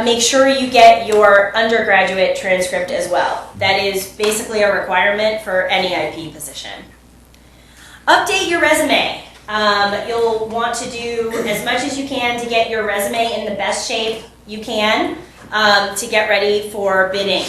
make sure you get your undergraduate transcript as well. That is basically a requirement for any IP position. Update your resume. You'll want to do as much as you can to get your resume in the best shape you can to get ready for bidding.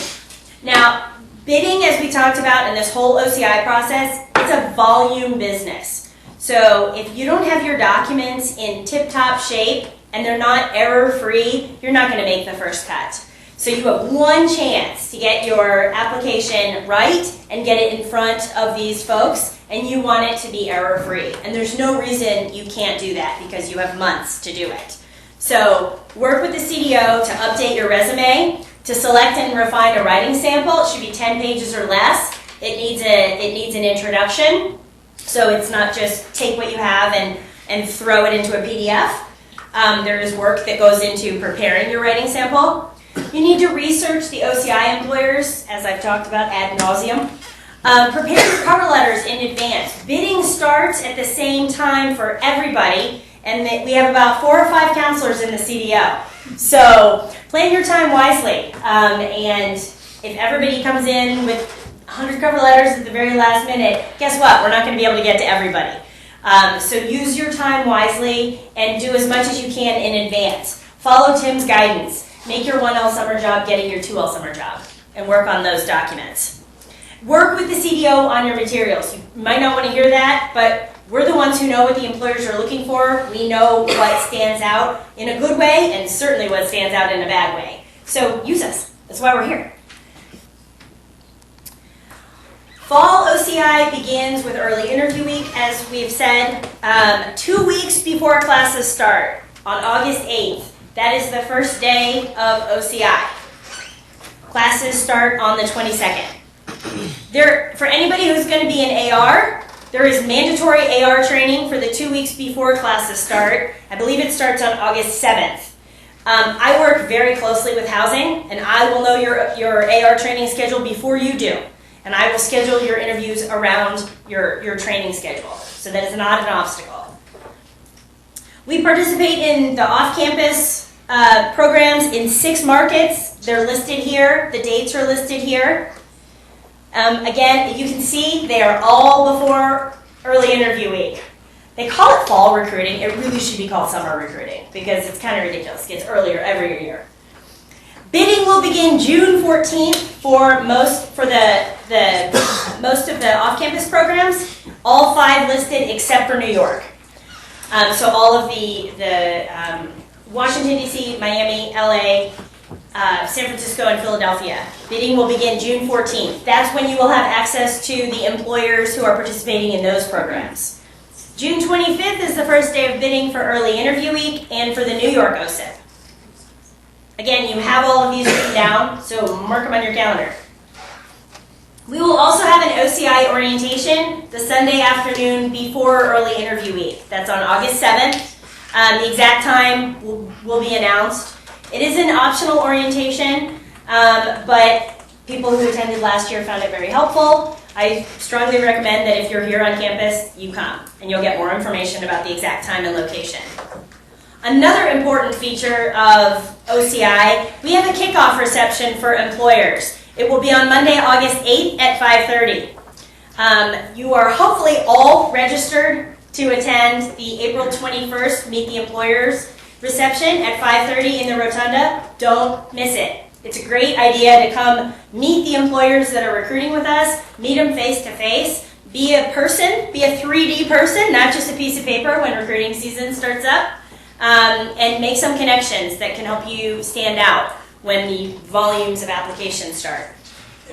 Now, bidding, as we talked about in this whole OCI process, it's a volume business. So if you don't have your documents in tip-top shape and they're not error-free, you're not going to make the first cut. So you have one chance to get your application right and get it in front of these folks, and you want it to be error-free. And there's no reason you can't do that because you have months to do it. So work with the CDO to update your resume, to select and refine a writing sample. It should be 10 pages or less. It needs an introduction, so it's not just take what you have and throw it into a PDF. There is work that goes into preparing your writing sample. You need to research the OCI employers, as I've talked about ad nauseum. Prepare your cover letters in advance. Bidding starts at the same time for everybody, and we have about 4 or 5 counselors in the CDO. So plan your time wisely. And if everybody comes in with 100 cover letters at the very last minute, guess what? We're not going to be able to get to everybody. So use your time wisely and do as much as you can in advance. Follow Tim's guidance. Make your 1L summer job getting your 2L summer job and work on those documents. Work with the CDO on your materials. You might not want to hear that, but we're the ones who know what the employers are looking for. We know what stands out in a good way and certainly what stands out in a bad way. So use us. That's why we're here. Fall OCI begins with early interview week, as we've said, 2 weeks before classes start on August 8th. That is the first day of OCI. Classes start on the 22nd. For anybody who's going to be in AR, there is mandatory AR training for the 2 weeks before classes start. I believe it starts on August 7th. I work very closely with housing, and I will know your AR training schedule before you do. And I will schedule your interviews around your training schedule. So that is not an obstacle. We participate in the off-campus programs in 6 markets. They're listed here. The dates are listed here. Again, you can see they are all before early interview week. They call it fall recruiting. It really should be called summer recruiting because it's kind of ridiculous. It gets earlier every year. Bidding will begin June 14th for most of the off-campus programs. All 5 listed except for New York. So all of the Washington, D.C., Miami, LA, San Francisco, and Philadelphia. Bidding will begin June 14th. That's when you will have access to the employers who are participating in those programs. June 25th is the first day of bidding for early interview week and for the New York OCIP. Again, you have all of these written down, so mark them on your calendar. We will also have an OCI orientation the Sunday afternoon before early interview week. That's on August 7th. The exact time will be announced. It is an optional orientation, but people who attended last year found it very helpful. I strongly recommend that if you're here on campus, you come, and you'll get more information about the exact time and location. Another important feature of OCI, we have a kickoff reception for employers. It will be on Monday, August 8th at 5:30. You are hopefully all registered to attend the April 21st Meet the Employers reception at 5:30 in the Rotunda. Don't miss it. It's a great idea to come meet the employers that are recruiting with us, meet them face to face, be a person, be a 3D person, not just a piece of paper when recruiting season starts up. And make some connections that can help you stand out when the volumes of applications start.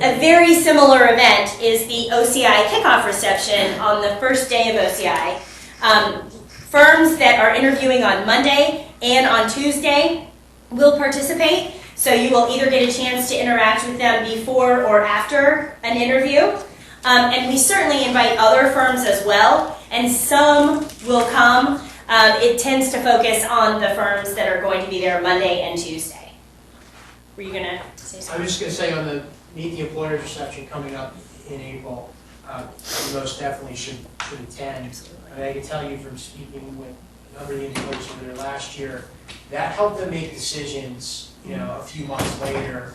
A very similar event is the OCI kickoff reception on the first day of OCI. Firms that are interviewing on Monday and on Tuesday will participate, so you will either get a chance to interact with them before or after an interview. And we certainly invite other firms as well, and some will come It tends to focus on the firms that are going to be there Monday and Tuesday. Were you gonna say I'm something? just gonna say on the Meet the Employers reception coming up in April, you most definitely should attend. And I can tell you from speaking with a number of the employees who were there last year, that helped them make decisions, a few months later,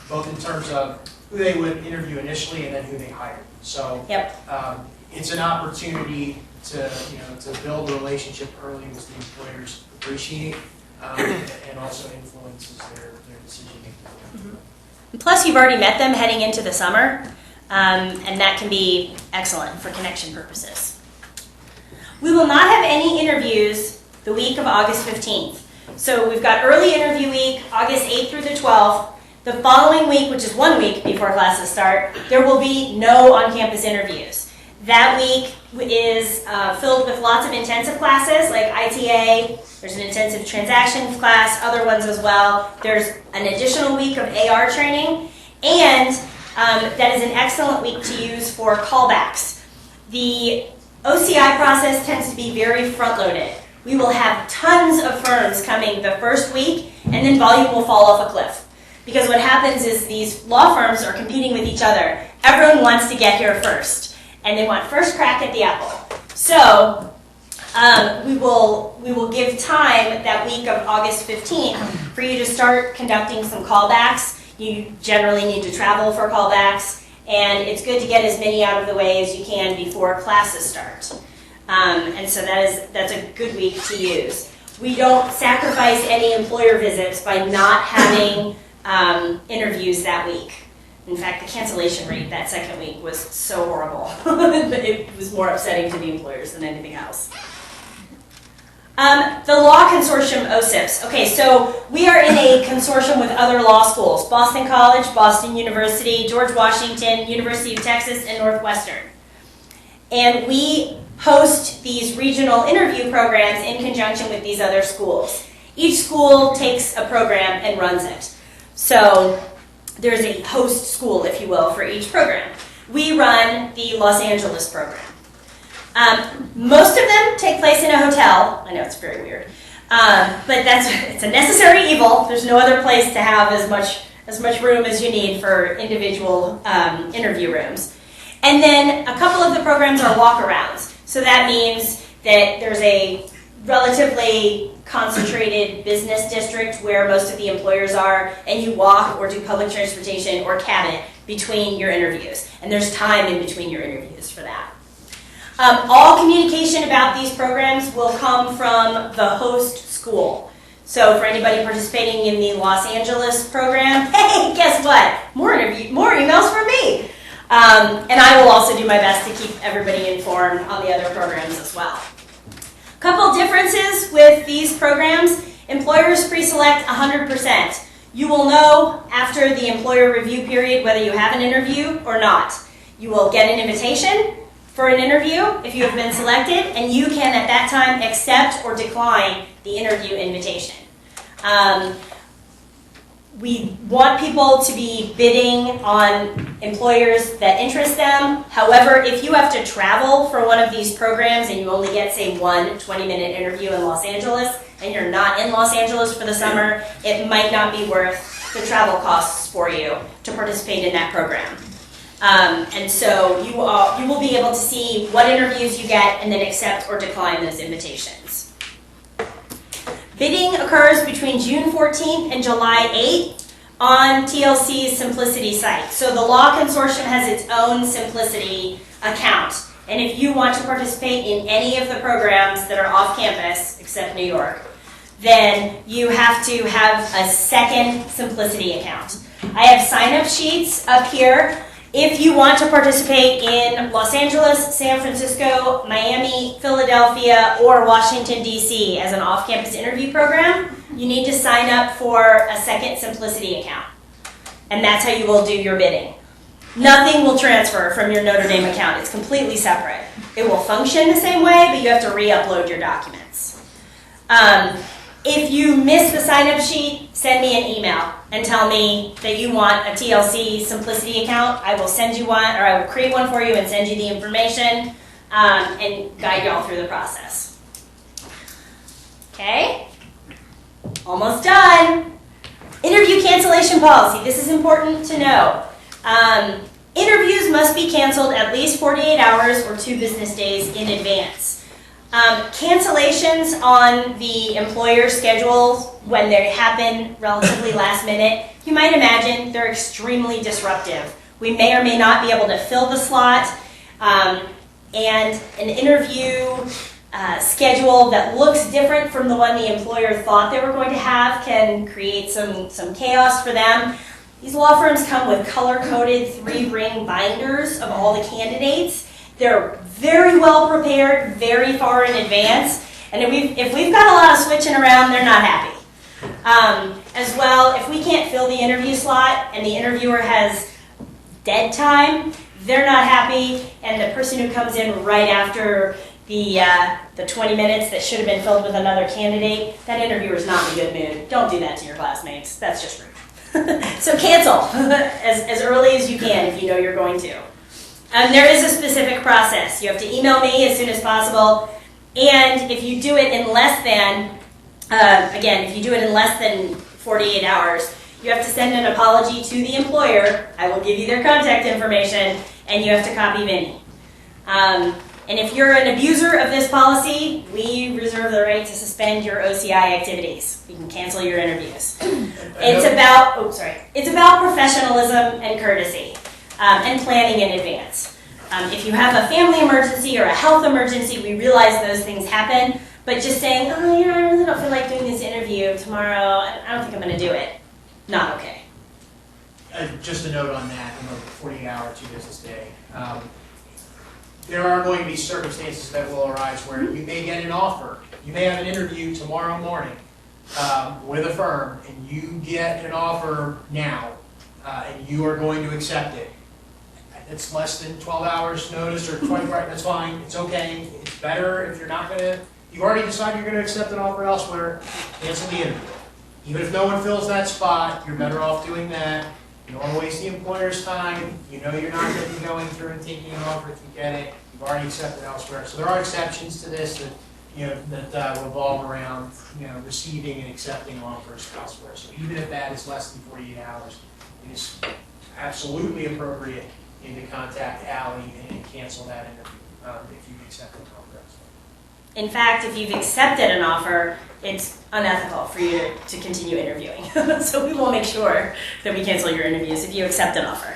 both in terms of who they would interview initially and then who they hired. So Yep. It's an opportunity to build a relationship early with the employers, appreciate, and also influences their decision making. Plus, you've already met them heading into the summer, and that can be excellent for connection purposes. We will not have any interviews the week of August 15th. So we've got early interview week, August 8th through the 12th. The following week, which is 1 week before classes start, there will be no on-campus interviews. That week is filled with lots of intensive classes like ITA. There's an intensive transactions class, other ones as well. There's an additional week of AR training, and that is an excellent week to use for callbacks. The OCI process tends to be very front-loaded. We will have tons of firms coming the first week, and then volume will fall off a cliff. Because what happens is these law firms are competing with each other. Everyone wants to get here first, and they want first crack at the apple. So we will give time that week of August 15th for you to start conducting some callbacks. You generally need to travel for callbacks, and it's good to get as many out of the way as you can before classes start. And so that's a good week to use. We don't sacrifice any employer visits by not having interviews that week. In fact, the cancellation rate that second week was so horrible. It was more upsetting to the employers than anything else. The Law Consortium OCIPs. Okay, so we are in a consortium with other law schools. Boston College, Boston University, George Washington, University of Texas, and Northwestern. And we host these regional interview programs in conjunction with these other schools. Each school takes a program and runs it. So there's a host school, if you will, for each program. We run the Los Angeles program. Most of them take place in a hotel. I know it's very weird, but it's a necessary evil. There's no other place to have as much room as you need for individual interview rooms. And then a couple of the programs are walkarounds. So that means that there's a relatively concentrated business district where most of the employers are, and you walk or do public transportation or cabin between your interviews. And there's time in between your interviews for that. All communication about these programs will come from the host school. So for anybody participating in the Los Angeles program, hey, guess what? More emails from me. And I will also do my best to keep everybody informed on the other programs as well. Couple differences with these programs. Employers pre-select 100%. You will know after the employer review period whether you have an interview or not. You will get an invitation for an interview if you have been selected, and you can at that time accept or decline the interview invitation. We want people to be bidding on employers that interest them. However, if you have to travel for one of these programs and you only get, say, one 20-minute interview in Los Angeles, and you're not in Los Angeles for the summer, it might not be worth the travel costs for you to participate in that program. And so you will be able to see what interviews you get and then accept or decline those invitations. Bidding occurs between June 14th and July 8th on TLC's Simplicity site. So the Law Consortium has its own Simplicity account. And if you want to participate in any of the programs that are off campus, except New York, then you have to have a second Simplicity account. I have sign-up sheets up here. If you want to participate in Los Angeles, San Francisco, Miami, Philadelphia, or Washington, D.C. as an off-campus interview program, you need to sign up for a second Simplicity account. And that's how you will do your bidding. Nothing will transfer from your Notre Dame account. It's completely separate. It will function the same way, but you have to re-upload your documents. If you miss the sign-up sheet, send me an email and tell me that you want a TLC Simplicity account. I will send you one, or I will create one for you and send you the information and guide you all through the process. Okay, almost done. Interview cancellation policy. This is important to know. Interviews must be canceled at least 48 hours or 2 business days in advance. Cancellations on the employer schedule when they happen relatively last minute, you might imagine they're extremely disruptive. We may or may not be able to fill the slot, and an interview schedule that looks different from the one the employer thought they were going to have can create some chaos for them. These law firms come with color-coded 3-ring binders of all the candidates. They're very well prepared, very far in advance, and if we've got a lot of switching around, they're not happy. As well, if we can't fill the interview slot and the interviewer has dead time, they're not happy, and the person who comes in right after the 20 minutes that should have been filled with another candidate, that interviewer is not in a good mood. Don't do that to your classmates. That's just rude. So cancel as early as you can if you know you're going to. There is a specific process. You have to email me as soon as possible, and if you do it in less than, if you do it in less than 48 hours, you have to send an apology to the employer. I will give you their contact information, and you have to copy Vinny. And if you're an abuser of this policy, we reserve the right to suspend your OCI activities. You can cancel your interviews. It's about professionalism and courtesy, and planning in advance. If you have a family emergency or a health emergency, we realize those things happen, but just saying, oh, I really don't feel like doing this interview tomorrow, I don't think I'm going to do it, not okay. Just a note on that, 48-hour, 2 business day. There are going to be circumstances that will arise where you may get an offer. You may have an interview tomorrow morning with a firm, and you get an offer now, and you are going to accept it. It's less than 12 hours notice or 20, right? That's fine. It's okay. It's better if you're not going to. You've already decided you're going to accept an offer elsewhere. Cancel the interview. Even if no one fills that spot, you're better off doing that. You don't want to waste the employer's time. You know you're not going to be going through and taking an offer if you get it. You've already accepted elsewhere. So there are exceptions to this that revolve around receiving and accepting offers elsewhere. So even if that is less than 48 hours, it is absolutely appropriate to contact Ally and cancel that interview if you've accepted an offer elsewhere. In fact, if you've accepted an offer, it's unethical for you to continue interviewing. So we will make sure that we cancel your interviews if you accept an offer.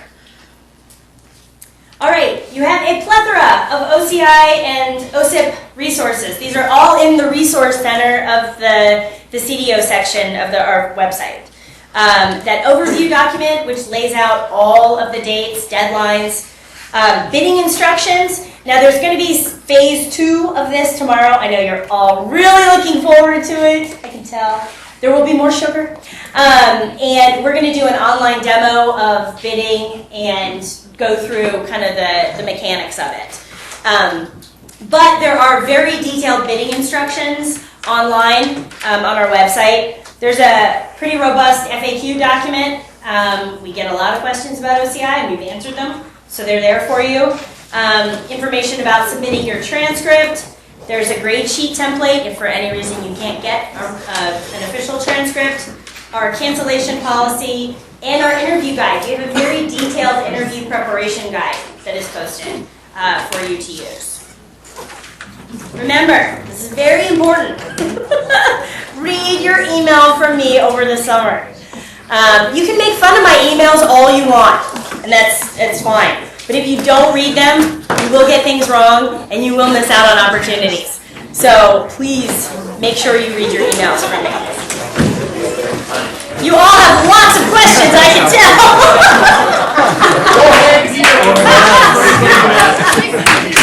All right, you have a plethora of OCI and OSIP resources. These are all in the resource center of the CDO section of our website. That overview document, which lays out all of the dates, deadlines, bidding instructions. Now there's going to be phase 2 of this tomorrow. I know you're all really looking forward to it. I can tell. There will be more sugar. And we're going to do an online demo of bidding and go through kind of the mechanics of it. But there are very detailed bidding instructions online on our website. There's a pretty robust FAQ document. We get a lot of questions about OCI, and we've answered them, so they're there for you. Information about submitting your transcript. There's a grade sheet template if for any reason you can't get an official transcript. Our cancellation policy, and our interview guide. We have a very detailed interview preparation guide that is posted for you to use. Remember, this is very important. Read your email from me over the summer. You can make fun of my emails all you want, and that's fine. But if you don't read them, you will get things wrong, and you will miss out on opportunities. So please make sure you read your emails from me. You all have lots of questions, I can tell. Go ahead.